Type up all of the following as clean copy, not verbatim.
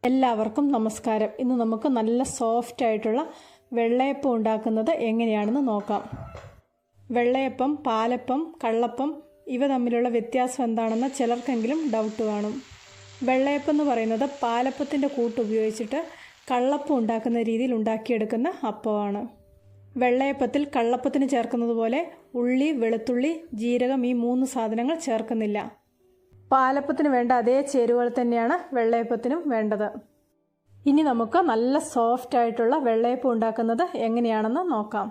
എല്ലാവർക്കും നമസ്കാരം. ഇന്ന് നമുക്ക് നല്ല സോഫ്റ്റ് ആയിട്ടുള്ള വെള്ളയപ്പം ഉണ്ടാക്കുന്നത് എങ്ങനെയാണെന്ന് നോക്കാം. വെള്ളയപ്പം, പാലപ്പം, കള്ളപ്പം ഇവ തമ്മിലുള്ള വ്യത്യാസം എന്താണെന്ന് ചിലർക്കെങ്കിലും ഡൗട്ട് കാണും. വെള്ളയപ്പം എന്ന് പറയുന്നത് പാലപ്പത്തിൻ്റെ കൂട്ട് ഉപയോഗിച്ചിട്ട് കള്ളപ്പം ഉണ്ടാക്കുന്ന രീതിയിൽ ഉണ്ടാക്കിയെടുക്കുന്ന അപ്പമാണ്. വെള്ളയപ്പത്തിൽ കള്ളപ്പത്തിന് ചേർക്കുന്നത് പോലെ ഉള്ളി, വെളുത്തുള്ളി, ജീരകം ഈ 3 സാധനങ്ങൾ ചേർക്കുന്നില്ല. പാലപ്പത്തിന് വേണ്ട അതേ ചേരുവകൾ തന്നെയാണ് വെള്ളയപ്പത്തിനും വേണ്ടത്. ഇനി നമുക്ക് നല്ല സോഫ്റ്റ് ആയിട്ടുള്ള വെള്ളയപ്പം ഉണ്ടാക്കുന്നത് എങ്ങനെയാണെന്ന് നോക്കാം.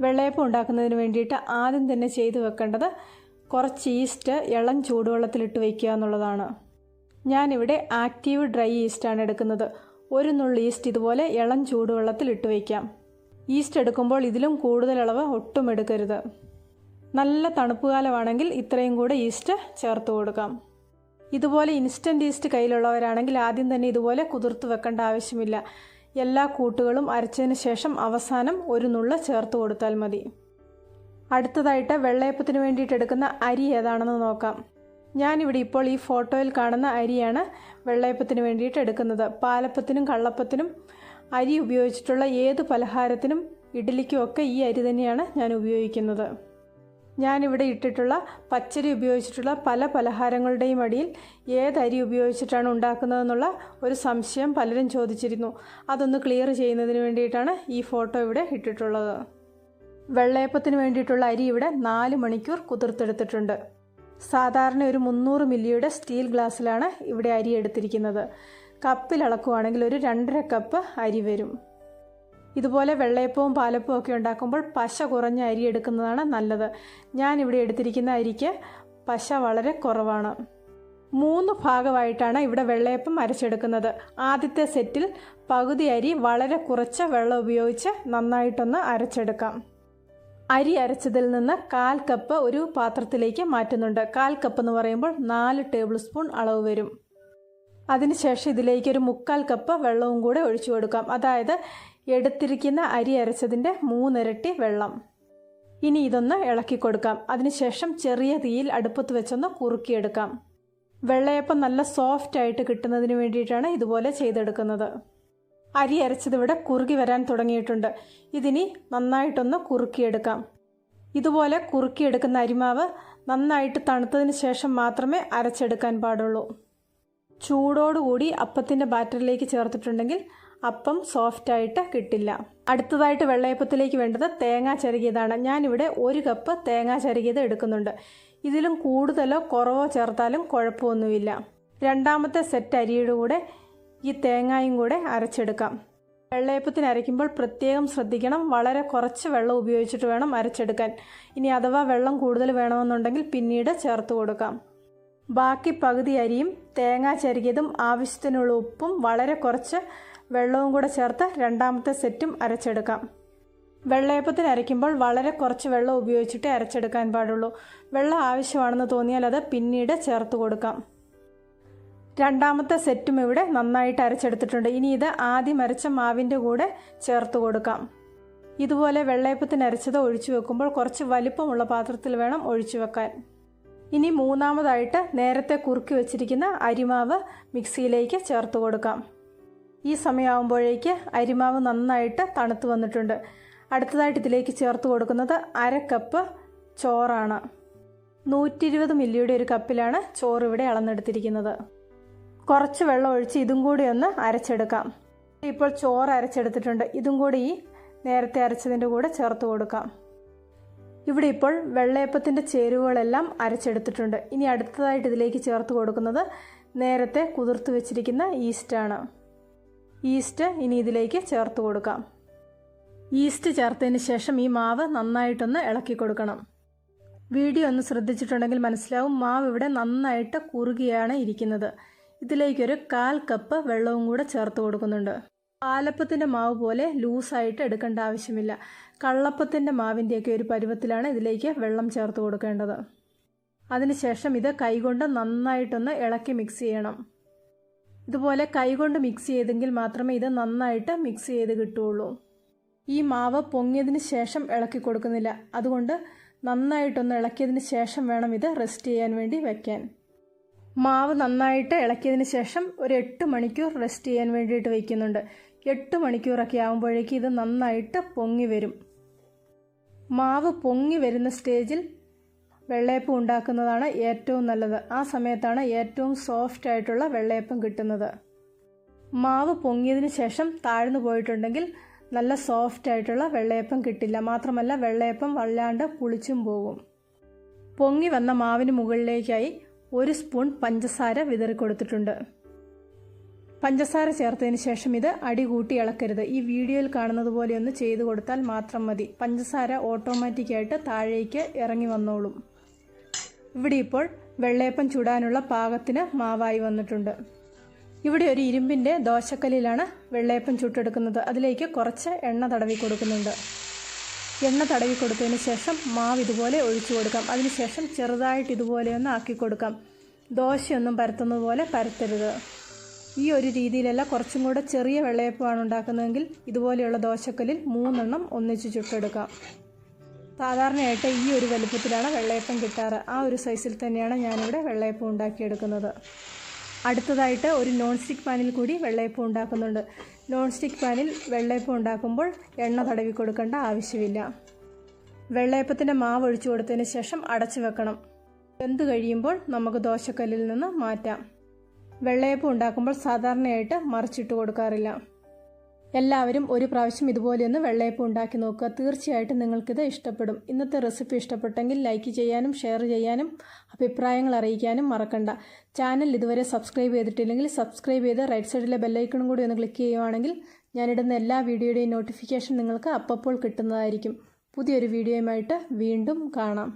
വെള്ളയപ്പം ഉണ്ടാക്കുന്നതിന് വേണ്ടിയിട്ട് ആദ്യം തന്നെ ചെയ്തു വെക്കേണ്ടത് കുറച്ച് ഈസ്റ്റ് ഇളം ചൂടുവെള്ളത്തിലിട്ട് വയ്ക്കുക എന്നുള്ളതാണ്. ഞാനിവിടെ ആക്റ്റീവ് ഡ്രൈ ഈസ്റ്റാണ് എടുക്കുന്നത്. ഒരു നുള്ളി ഈസ്റ്റ് ഇതുപോലെ ഇളം ചൂടുവെള്ളത്തിലിട്ട് വയ്ക്കാം. ഈസ്റ്റ് എടുക്കുമ്പോൾ ഇതിലും കൂടുതൽ അളവ് ഒട്ടും എടുക്കരുത്. നല്ല തണുപ്പ് കാലമാണെങ്കിൽ ഇത്രയും കൂടെ ഈസ്റ്റ് ചേർത്ത് കൊടുക്കാം. ഇതുപോലെ ഇൻസ്റ്റൻറ്റ് ഈസ്റ്റ് കയ്യിലുള്ളവരാണെങ്കിൽ ആദ്യം തന്നെ ഇതുപോലെ കുതിർത്ത് വെക്കേണ്ട ആവശ്യമില്ല. എല്ലാ കൂട്ടുകളും അരച്ചതിന് ശേഷം അവസാനം ഒരു നുള്ള് ചേർത്ത് കൊടുത്താൽ മതി. അടുത്തതായിട്ട് വെള്ളയപ്പത്തിന് വേണ്ടിയിട്ട് എടുക്കുന്ന അരി ഏതാണെന്ന് നോക്കാം. ഞാനിവിടെ ഇപ്പോൾ ഈ ഫോട്ടോയിൽ കാണുന്ന അരിയാണ് വെള്ളയപ്പത്തിന് വേണ്ടിയിട്ട് എടുക്കുന്നത്. പാലപ്പത്തിനും കള്ളപ്പത്തിനും അരി ഉപയോഗിച്ചിട്ടുള്ള ഏത് പലഹാരത്തിനും ഇഡ്ഡലിക്കും ഒക്കെ ഈ അരി തന്നെയാണ് ഞാൻ ഉപയോഗിക്കുന്നത്. ഞാനിവിടെ ഇട്ടിട്ടുള്ള പച്ചരി ഉപയോഗിച്ചിട്ടുള്ള പല പലഹാരങ്ങളുടെയും അടിയിൽ ഏത് അരി ഉപയോഗിച്ചിട്ടാണ് ഉണ്ടാക്കുന്നതെന്നുള്ള ഒരു സംശയം പലരും ചോദിച്ചിരുന്നു. അതൊന്ന് ക്ലിയർ ചെയ്യുന്നതിന് വേണ്ടിയിട്ടാണ് ഈ ഫോട്ടോ ഇവിടെ ഇട്ടിട്ടുള്ളത്. വെള്ളയപ്പത്തിന് വേണ്ടിയിട്ടുള്ള അരി ഇവിടെ 4 മണിക്കൂർ കുതിർത്തെടുത്തിട്ടുണ്ട്. സാധാരണ ഒരു 300 മില്ലിയുടെ സ്റ്റീൽ ഗ്ലാസ്സിലാണ് ഇവിടെ അരി എടുത്തിരിക്കുന്നത്. കപ്പിൽ അളക്കുവാണെങ്കിൽ ഒരു 2.5 കപ്പ് അരി വരും. ഇതുപോലെ വെള്ളയപ്പവും പാലപ്പവും ഒക്കെ ഉണ്ടാക്കുമ്പോൾ പശ കുറഞ്ഞ അരി എടുക്കുന്നതാണ് നല്ലത്. ഞാനിവിടെ എടുത്തിരിക്കുന്ന അരിക്ക് പശ വളരെ കുറവാണ്. 3 ഭാഗമായിട്ടാണ് ഇവിടെ വെള്ളയപ്പം അരച്ചെടുക്കുന്നത്. ആദ്യത്തെ സെറ്റിൽ പകുതി അരി വളരെ കുറച്ച് വെള്ളം ഉപയോഗിച്ച് നന്നായിട്ടൊന്ന് അരച്ചെടുക്കാം. അരി അരച്ചതിൽ നിന്ന് 1/4 കപ്പ് ഒരു പാത്രത്തിലേക്ക് മാറ്റുന്നുണ്ട്. 1/4 കപ്പ് എന്ന് പറയുമ്പോൾ 4 ടേബിൾ സ്പൂൺ അളവ് വരും. അതിനുശേഷം ഇതിലേക്ക് ഒരു 1/4 കപ്പ് വെള്ളവും കൂടെ ഒഴിച്ചു കൊടുക്കാം. അതായത് എടുത്തിരിക്കുന്ന അരി അരച്ചതിൻ്റെ 3 ഇരട്ടി വെള്ളം. ഇനി ഇതൊന്ന് ഇളക്കി കൊടുക്കാം. അതിനുശേഷം ചെറിയ തീയിൽ അടുപ്പത്ത് വെച്ചൊന്ന് കുറുക്കിയെടുക്കാം. വെള്ളയപ്പം നല്ല സോഫ്റ്റ് ആയിട്ട് കിട്ടുന്നതിന് വേണ്ടിയിട്ടാണ് ഇതുപോലെ ചെയ്തെടുക്കുന്നത്. അരി അരച്ചതിവിടെ കുറുകി വരാൻ തുടങ്ങിയിട്ടുണ്ട്. ഇതിനി നന്നായിട്ടൊന്ന് കുറുക്കിയെടുക്കാം. ഇതുപോലെ കുറുക്കിയെടുക്കുന്ന അരിമാവ് നന്നായിട്ട് തണുത്തതിന് ശേഷം മാത്രമേ അരച്ചെടുക്കാൻ പാടുള്ളൂ. ചൂടോടുകൂടി അപ്പത്തിൻ്റെ ബാറ്ററിലേക്ക് ചേർത്തിട്ടുണ്ടെങ്കിൽ അപ്പം സോഫ്റ്റായിട്ട് കിട്ടില്ല. അടുത്തതായിട്ട് വെള്ളയപ്പത്തിലേക്ക് വേണ്ടത് തേങ്ങ ചിരകിയതാണ്. ഞാനിവിടെ 1 കപ്പ് തേങ്ങ ചിരകിയത് എടുക്കുന്നുണ്ട്. ഇതിലും കൂടുതലോ കുറവോ ചേർത്താലും കുഴപ്പമൊന്നുമില്ല. രണ്ടാമത്തെ സെറ്റ് അരിയുടെ കൂടെ ഈ തേങ്ങയും കൂടെ അരച്ചെടുക്കാം. വെള്ളയപ്പത്തിന് അരയ്ക്കുമ്പോൾ പ്രത്യേകം ശ്രദ്ധിക്കണം. വളരെ കുറച്ച് വെള്ളം ഉപയോഗിച്ചിട്ട് വേണം അരച്ചെടുക്കാൻ. ഇനി അഥവാ വെള്ളം കൂടുതൽ വേണമെന്നുണ്ടെങ്കിൽ പിന്നീട് ചേർത്ത് കൊടുക്കാം. ബാക്കി പകുതി അരിയും തേങ്ങ ചിരകിയതും ആവശ്യത്തിനുള്ള ഉപ്പും വളരെ കുറച്ച് വെള്ളവും കൂടെ ചേർത്ത് രണ്ടാമത്തെ സെറ്റും അരച്ചെടുക്കാം. വെള്ളയപ്പത്തിന് അരയ്ക്കുമ്പോൾ വളരെ കുറച്ച് വെള്ളം ഉപയോഗിച്ചിട്ടേ അരച്ചെടുക്കാൻ പാടുള്ളൂ. വെള്ളം ആവശ്യമാണെന്ന് തോന്നിയാൽ അത് പിന്നീട് ചേർത്ത് കൊടുക്കാം. രണ്ടാമത്തെ സെറ്റും ഇവിടെ നന്നായിട്ട് അരച്ചെടുത്തിട്ടുണ്ട്. ഇനി ഇത് ആദ്യം അരച്ച മാവിൻ്റെ കൂടെ ചേർത്ത് കൊടുക്കാം. ഇതുപോലെ വെള്ളയപ്പത്തിന് അരച്ചത് ഒഴിച്ചു വെക്കുമ്പോൾ കുറച്ച് വലിപ്പമുള്ള പാത്രത്തിൽ വേണം ഒഴിച്ചു വെക്കാൻ. ഇനി മൂന്നാമതായിട്ട് നേരത്തെ കുറുക്കി വെച്ചിരിക്കുന്ന അരിമാവ് മിക്സിയിലേക്ക് ചേർത്ത് കൊടുക്കാം. ഈ സമയമാകുമ്പോഴേക്ക് അരിമാവ് നന്നായിട്ട് തണുത്ത് വന്നിട്ടുണ്ട്. അടുത്തതായിട്ട് ഇതിലേക്ക് ചേർത്ത് കൊടുക്കുന്നത് 1/2 കപ്പ് ചോറാണ്. 120 മില്ലിയുടെ ഒരു കപ്പിലാണ് ചോറ് ഇവിടെ അളന്നെടുത്തിരിക്കുന്നത്. കുറച്ച് വെള്ളം ഒഴിച്ച് ഇതും കൂടി ഒന്ന് അരച്ചെടുക്കാം. ഇപ്പോൾ ചോറ് അരച്ചെടുത്തിട്ടുണ്ട്. ഇതും കൂടി ഈ നേരത്തെ അരച്ചതിൻ്റെ കൂടെ ചേർത്ത് കൊടുക്കാം. ഇവിടെ ഇപ്പോൾ വെള്ളയപ്പത്തിൻ്റെ ചേരുവകളെല്ലാം അരച്ചെടുത്തിട്ടുണ്ട്. ഇനി അടുത്തതായിട്ട് ഇതിലേക്ക് ചേർത്ത് കൊടുക്കുന്നത് നേരത്തെ കുതിർത്ത് വെച്ചിരിക്കുന്ന ഈസ്റ്റാണ്. ഈസ്റ്റ് ഇനി ഇതിലേക്ക് ചേർത്ത് കൊടുക്കാം. ഈസ്റ്റ് ചേർത്തതിന് ശേഷം ഈ മാവ് നന്നായിട്ടൊന്ന് ഇളക്കി കൊടുക്കണം. വീഡിയോ ഒന്ന് ശ്രദ്ധിച്ചിട്ടുണ്ടെങ്കിൽ മനസ്സിലാവും മാവ് ഇവിടെ നന്നായിട്ട് കുറുകിയാണ് ഇരിക്കുന്നത്. ഇതിലേക്കൊരു 1/4 കപ്പ് വെള്ളവും കൂടെ ചേർത്ത് കൊടുക്കുന്നുണ്ട്. പാലപ്പത്തിൻ്റെ മാവ് പോലെ ലൂസായിട്ട് എടുക്കേണ്ട ആവശ്യമില്ല. കള്ളപ്പത്തിൻ്റെ മാവിൻ്റെയൊക്കെ ഒരു പരുവത്തിലാണ് ഇതിലേക്ക് വെള്ളം ചേർത്ത് കൊടുക്കേണ്ടത്. അതിനുശേഷം ഇത് കൈകൊണ്ട് നന്നായിട്ടൊന്ന് ഇളക്കി മിക്സ് ചെയ്യണം. ഇതുപോലെ കൈകൊണ്ട് മിക്സ് ചെയ്തെങ്കിൽ മാത്രമേ ഇത് നന്നായിട്ട് മിക്സ് ചെയ്ത് കിട്ടുകയുള്ളൂ. ഈ മാവ് പൊങ്ങിയതിന് ശേഷം ഇളക്കി കൊടുക്കുന്നില്ല. അതുകൊണ്ട് നന്നായിട്ടൊന്ന് ഇളക്കിയതിന് ശേഷം വേണം ഇത് റെസ്റ്റ് ചെയ്യാൻ വേണ്ടി വയ്ക്കാൻ. മാവ് നന്നായിട്ട് ഇളക്കിയതിന് ശേഷം ഒരു 8 മണിക്കൂർ റെസ്റ്റ് ചെയ്യാൻ വേണ്ടിയിട്ട് വയ്ക്കുന്നുണ്ട്. 8 മണിക്കൂറൊക്കെ ആകുമ്പോഴേക്കും ഇത് നന്നായിട്ട് പൊങ്ങി വരും. മാവ് പൊങ്ങി വരുന്ന സ്റ്റേജിൽ വെള്ളയപ്പം ഉണ്ടാക്കുന്നതാണ് ഏറ്റവും നല്ലത്. ആ സമയത്താണ് ഏറ്റവും സോഫ്റ്റ് ആയിട്ടുള്ള വെള്ളയപ്പം കിട്ടുന്നത്. മാവ് പൊങ്ങിയതിന് ശേഷം താഴ്ന്നു പോയിട്ടുണ്ടെങ്കിൽ നല്ല സോഫ്റ്റ് ആയിട്ടുള്ള വെള്ളയപ്പം കിട്ടില്ല. മാത്രമല്ല വെള്ളയപ്പം വല്ലാണ്ട് പുളിച്ചും പോകും. പൊങ്ങി വന്ന മാവിന് മുകളിലേക്കായി 1 സ്പൂൺ പഞ്ചസാര വിതറി കൊടുത്തിട്ടുണ്ട്. പഞ്ചസാര ചേർത്തതിന് ശേഷം ഇത് അടി കൂട്ടി ഇളക്കരുത്. ഈ വീഡിയോയിൽ കാണുന്നത് പോലെ ഒന്ന് ചെയ്തു കൊടുത്താൽ മാത്രം മതി. പഞ്ചസാര ഓട്ടോമാറ്റിക്കായിട്ട് താഴേക്ക് ഇറങ്ങി വന്നോളും. ഇവിടെ ഇപ്പോൾ വെള്ളയപ്പം ചുടാനുള്ള പാകത്തിന് മാവായി വന്നിട്ടുണ്ട്. ഇവിടെ ഒരു ഇരുമ്പിൻ്റെ ദോശക്കല്ലിലാണ് വെള്ളയപ്പം ചുട്ടെടുക്കുന്നത്. അതിലേക്ക് കുറച്ച് എണ്ണ തടവി കൊടുക്കുന്നുണ്ട്. എണ്ണ തടവി കൊടുത്തതിന് ശേഷം മാവ് ഇതുപോലെ ഒഴിച്ചു കൊടുക്കാം. അതിനുശേഷം ചെറുതായിട്ട് ഇതുപോലെ ഒന്ന് ആക്കി കൊടുക്കാം. ദോശയൊന്നും പരത്തുന്നത് പോലെ പരത്തരുത്. ഈ ഒരു രീതിയിലല്ല, കുറച്ചും കൂടെ ചെറിയ വെള്ളയപ്പമാണ് ഉണ്ടാക്കുന്നതെങ്കിൽ ഇതുപോലെയുള്ള ദോശക്കല്ലിൽ 3 എണ്ണം ഒന്നിച്ച് ചുട്ടെടുക്കാം. സാധാരണയായിട്ട് ഈ ഒരു വലുപ്പത്തിലാണ് വെള്ളയപ്പം കിട്ടാറ്. ആ ഒരു സൈസിൽ തന്നെയാണ് ഞാനിവിടെ വെള്ളയപ്പം ഉണ്ടാക്കിയെടുക്കുന്നത്. അടുത്തതായിട്ട് ഒരു നോൺ സ്റ്റിക്ക് പാനിൽ കൂടി വെള്ളയപ്പം ഉണ്ടാക്കുന്നുണ്ട്. നോൺ സ്റ്റിക്ക് പാനിൽ വെള്ളയപ്പം ഉണ്ടാക്കുമ്പോൾ എണ്ണ തടവി കൊടുക്കേണ്ട ആവശ്യമില്ല. വെള്ളയപ്പത്തിൻ്റെ മാവ് ഒഴിച്ചു കൊടുത്തതിന് ശേഷം അടച്ചു വെക്കണം. വെന്ത് കഴിയുമ്പോൾ നമുക്ക് ദോശക്കല്ലിൽ നിന്ന് മാറ്റാം. വെള്ളയപ്പം ഉണ്ടാക്കുമ്പോൾ സാധാരണയായിട്ട് മറിച്ചിട്ട് കൊടുക്കാറില്ല. എല്ലാവരും ഒരു പ്രാവശ്യം ഇതുപോലെയൊന്ന് വെള്ളയപ്പം ഉണ്ടാക്കി നോക്കുക. തീർച്ചയായിട്ടും നിങ്ങൾക്കിത് ഇഷ്ടപ്പെടും. ഇന്നത്തെ റെസിപ്പി ഇഷ്ടപ്പെട്ടെങ്കിൽ ലൈക്ക് ചെയ്യാനും ഷെയർ ചെയ്യാനും അഭിപ്രായങ്ങൾ അറിയിക്കാനും മറക്കണ്ട. ചാനൽ ഇതുവരെ സബ്സ്ക്രൈബ് ചെയ്തിട്ടില്ലെങ്കിൽ സബ്സ്ക്രൈബ് ചെയ്ത് റൈറ്റ് സൈഡിലെ ബെല്ലൈക്കണും കൂടി ഒന്ന് ക്ലിക്ക് ചെയ്യുവാണെങ്കിൽ ഞാനിടുന്ന എല്ലാ വീഡിയോയുടെയും നോട്ടിഫിക്കേഷൻ നിങ്ങൾക്ക് അപ്പോൾ കിട്ടുന്നതായിരിക്കും. പുതിയൊരു വീഡിയോയുമായിട്ട് വീണ്ടും കാണാം.